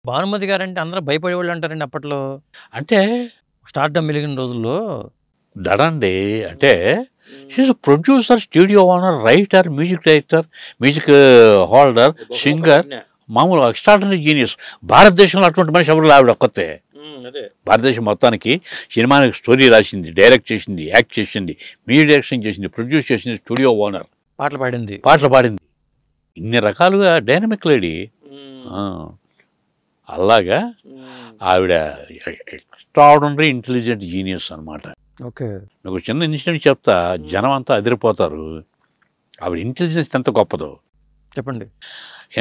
Bhanumathi guarantee అందరూ భయపడేవాళ్ళు అంటారండి అప్పట్లో. అంటే స్టార్డమ్ వెలిగిన రోజుల్లో. దడండి. అంటే she is producer, studio owner, writer, music director, music holder, singer, మామూలు ఎక్స్ట్రాడినరీ జీనియస్. భారతదేశంలో అటువంటి మనిషి ఎవరు ఆవిడ ఒక్కతే. భారతదేశం మొత్తానికి సినిమానికి స్టోరీ రాసింది, డైరెక్ట్ చేసింది, యాక్ట్ చేసింది, మ్యూజిక్ డైరెక్షన్ చేసింది, ప్రొడ్యూస్ చేసింది, స్టూడియో ఓనర్, పాటలు పాడింది. పాటలు పాడింది. ఇన్ని రకాలుగా డైనమిక్ లేడీ. అలాగా ఆవిడ ఎక్స్ట్రాడినరీ ఇంటెలిజెంట్ జీనియస్ అనమాట. ఓకే. నాకు చిన్న ఇన్సిడెంట్ చెప్తా, జనం అంతా అదిరిపోతారు. ఆవిడ ఇంటెలిజెన్స్ ఎంత గొప్పదో చెప్పండి.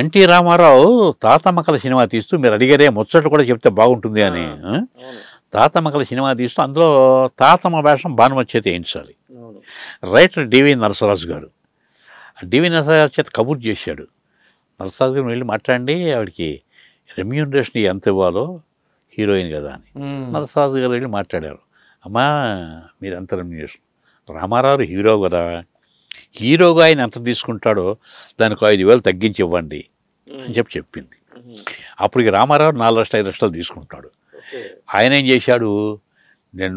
ఎన్టీ రామారావు తాతమ్మకల సినిమా తీస్తూ, మీరు అడిగారే ముచ్చట్లు కూడా చెప్తే బాగుంటుంది అని, తాతమ్మకల సినిమా తీస్తూ అందులో తాతమ్మ వేషం భానుమతి చేత వేయించాలి. రైటర్ డివి నరసరాజు గారు. డివి నరసరాజు చేత కబుర్ చేశాడు. నరసరాజు గారు వెళ్ళి మాట్లాడండి, ఆవిడకి రెమ్యూనరేషన్ ఎంత ఇవ్వాలో, హీరోయిన్ కదా అని. నరసరాజు గారు వెళ్ళి మాట్లాడారు. అమ్మా మీరు ఎంత రెమ్యూనరేషన్, రామారావు హీరో కదా, హీరోగా ఆయన ఎంత తీసుకుంటాడో దానికి 5,000 తగ్గించి ఇవ్వండి అని చెప్పింది. అప్పటికి రామారావు 4 లక్షలు 5 లక్షలు తీసుకుంటాడు. ఆయన ఏం చేశాడు, నేను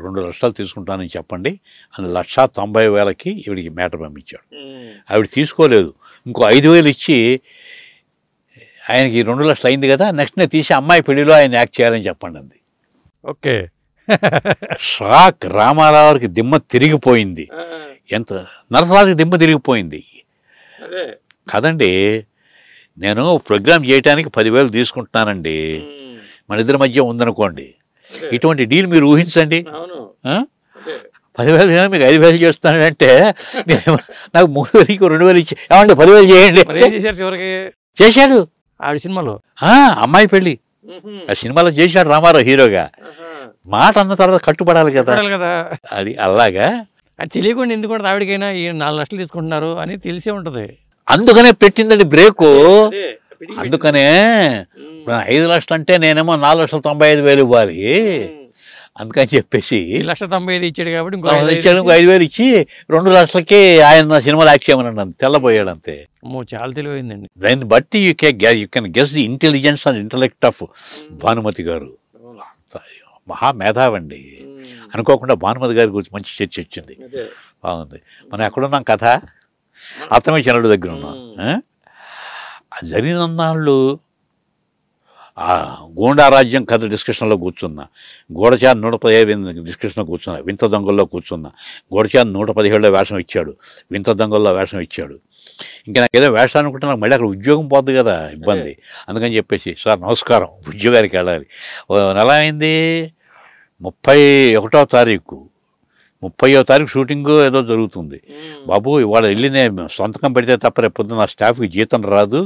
2 లక్షలు తీసుకుంటానని చెప్పండి అని 1,90,000కి ఈవిడికి మ్యాటర్ పంపించాడు. ఆవిడ తీసుకోలేదు. ఇంకో 5,000 ఇచ్చి ఆయనకి 2 లక్షలు అయింది కదా, నెక్స్ట్ నేను తీసి అమ్మాయి పెళ్లిలో ఆయన యాక్ట్ చేయాలని చెప్పండి అంది. ఓకే. షాక్. రామారావుకి దిమ్మ తిరిగిపోయింది. ఎంత నరసరాజుకి దిమ్మ తిరిగిపోయింది కదండి. నేను ప్రోగ్రామ్ చేయడానికి 10,000 తీసుకుంటున్నానండి, మన ఇద్దరి మధ్య ఉందనుకోండి, ఇటువంటి డీల్ మీరు ఊహించండి. 10,000 మీకు 5,000 చేస్తున్నానంటే మీరు నాకు 3,000 2,000 ఇచ్చి ఏమంటే 10,000 చేయండి. చేశాడు ఆవిడ సినిమాలో. అమ్మాయి పెళ్ళి ఆ సినిమాలో చేశాడు రామారావు హీరోగా. మాట అన్న తర్వాత కట్టుబడాలి కదా. అది అలాగా అది తెలియకుండా ఎందుకు ఆవిడకైనా ఈ 4 లక్షలు తీసుకుంటున్నారు అని తెలిసే ఉంటుంది. అందుకనే పెట్టిందండి బ్రేకు. అందుకనే 5 లక్షలు అంటే నేనేమో 4,95,000 ఇవ్వాలి. అందుకని చెప్పేసి 1,95,000 ఇచ్చాడు కాబట్టి ఇంకో 5,000 ఇచ్చి 2 లక్షలకి ఆయన సినిమాలు యాక్ట్ చేయమన్నాడు. తెల్లబోయాడు అంతే. చాలా తెలివైందండి. దాన్ని బట్టి you can guess the intelligence and intellect of Bhanumathi గారు. మహామేధావండి. అనుకోకుండా భానుమతి గారి గురించి మంచి చర్చ వచ్చింది. బాగుంది. మనం ఎక్కడున్నాం కథ, అర్థమే చనుడు దగ్గర ఉన్నాం. జరిగిన నాళ్ళు గూండారాజ్యం కథ డిస్కషన్లో కూర్చున్నా, గోడచాన్ 115 డిస్కషన్లో కూర్చున్నా, వింత దొంగల్లో కూర్చున్నా. గోడచాన్ 117లో వేషం ఇచ్చాడు, వింత దొంగల్లో వేషం ఇచ్చాడు. ఇంకా నాకు ఏదో వేషం అనుకుంటే నాకు మళ్ళీ అక్కడ ఉద్యోగం పోద్ది కదా, ఇబ్బంది. అందుకని చెప్పేసి సార్ నమస్కారం, ఉద్యోగానికి వెళ్ళాలి. నెల అయింది, 31వ తారీఖు, 30వ తారీఖు షూటింగు ఏదో జరుగుతుంది. బాబు ఇవాళ వెళ్ళి నేను సొంతకం పెడితే తప్ప రేపు పొద్దున్న నా స్టాఫ్కి జీతం రాదు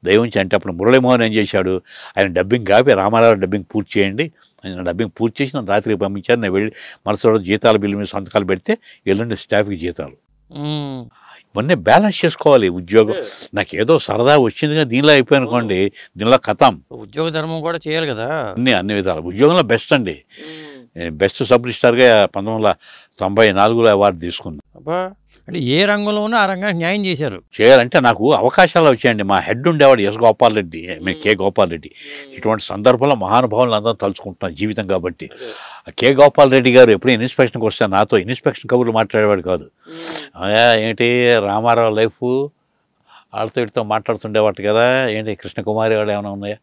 దయవుంచి అంటే, అప్పుడు మురళీమోహన్ ఏం చేశాడు, ఆయన డబ్బింగ్ కాపి రామారావు డబ్బింగ్ పూర్తి చేయండి, ఆయన డబ్బింగ్ పూర్తి చేసి నన్ను రాత్రికి పంపించారు. నేను వెళ్ళి మనసు జీతాల బిల్లు మీద సంతకాలు పెడితే ఎల్లుండి స్టాఫ్కి జీతాలు. ఇవన్నీ బ్యాలెన్స్ చేసుకోవాలి. ఉద్యోగం నాకు ఏదో సరదా వచ్చిందిగా దీనిలో అయిపోయి అనుకోండి, దీనిలో కథం. ఉద్యోగ ధర్మం కూడా చేయాలి కదా. అన్ని విధాలు. ఉద్యోగంలో బెస్ట్ అండి. బెస్ట్ సబ్ రిజిస్టార్గా 1994లో అవార్డు తీసుకున్నాను. అంటే ఏ రంగంలోనూ ఆ రంగానికి న్యాయం చేయాలంటే నాకు అవకాశాలు వచ్చాయండి. మా హెడ్ ఉండేవాడు ఎస్ గోపాల్ రెడ్డి, కె గోపాల్ రెడ్డి. ఇటువంటి సందర్భంలో మహానుభావులను అందరూ తలుచుకుంటున్నాను జీవితం కాబట్టి. కె గోపాల్ రెడ్డి గారు ఎప్పుడు ఇన్స్పెక్షన్కి వస్తే నాతో ఇన్స్పెక్షన్ కబుర్లు మాట్లాడేవాడు కాదు. ఏంటి రామారావు లైఫ్ వాళ్ళతో వీటితో మాట్లాడుతుండేవాడు కదా, ఏంటి కృష్ణకుమారి వాడు ఏమైనా ఉన్నాయా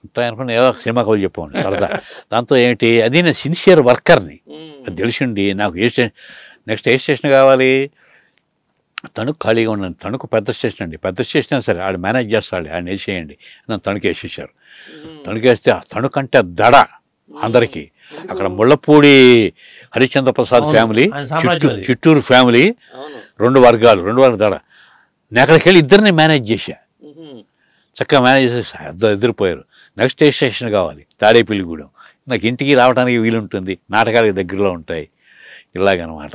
ఉంటాయనుకుని ఏదో సినిమా కబుర్లు చెప్పాను సరదా. దాంతో ఏంటి అది నేను సిన్సియర్ వర్కర్ని, అది తెలిసిండి నాకు. నెక్స్ట్ ఏ స్టేషన్ కావాలి, తణుకు ఖాళీగా ఉన్నాను. తణుకు పెద్ద స్టేషన్ అండి, పెద్ద స్టేషన్ సరే ఆడు మేనేజ్ చేస్తాడు, ఆయన వేసేయండి. నన్ను తణుకు వేసేసారు. తణుకు వేస్తే తణుకు అంటే దడ అందరికీ. అక్కడ ముళ్ళపూడి హరిశ్చంద్ర ప్రసాద్ ఫ్యామిలీ, చిట్టూరు ఫ్యామిలీ, 2 వర్గాలు దడ. నేను అక్కడికి వెళ్ళి ఇద్దరిని మేనేజ్ చేశా. చక్కగా మేనేజ్ చేసి ఎదురుపోయారు. నెక్స్ట్ ఏ స్టేషన్ కావాలి, తాడేపల్లిగూడెం. నాకు ఇంటికి రావడానికి వీలుంటుంది, నాటకాలకు దగ్గరలో ఉంటాయి, ఇలాగనమాట.